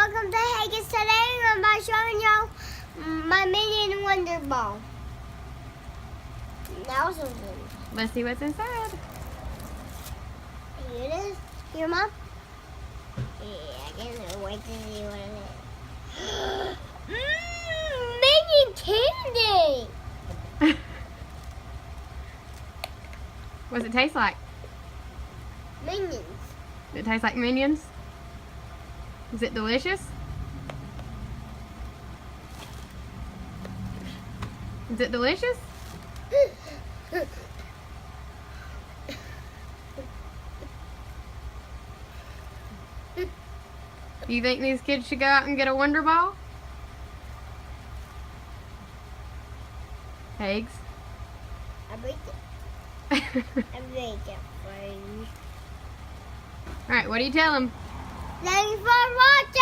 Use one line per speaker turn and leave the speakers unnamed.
welcome to Hagen. Today I'm about showing y'all my minion wonder ball. Now something.
Let's see what's inside.
Here it is. Here, Mom. Yeah, I can't wait to see what it is. Minion candy.
What does it taste like?
Minions.
Does it taste like Minions? Is it delicious? Is it delicious? Do you think these kids should go out and get a Wonder Ball? Eggs?
I break it. I break it for you.
Alright, what do you tell them?
Thanks for watching.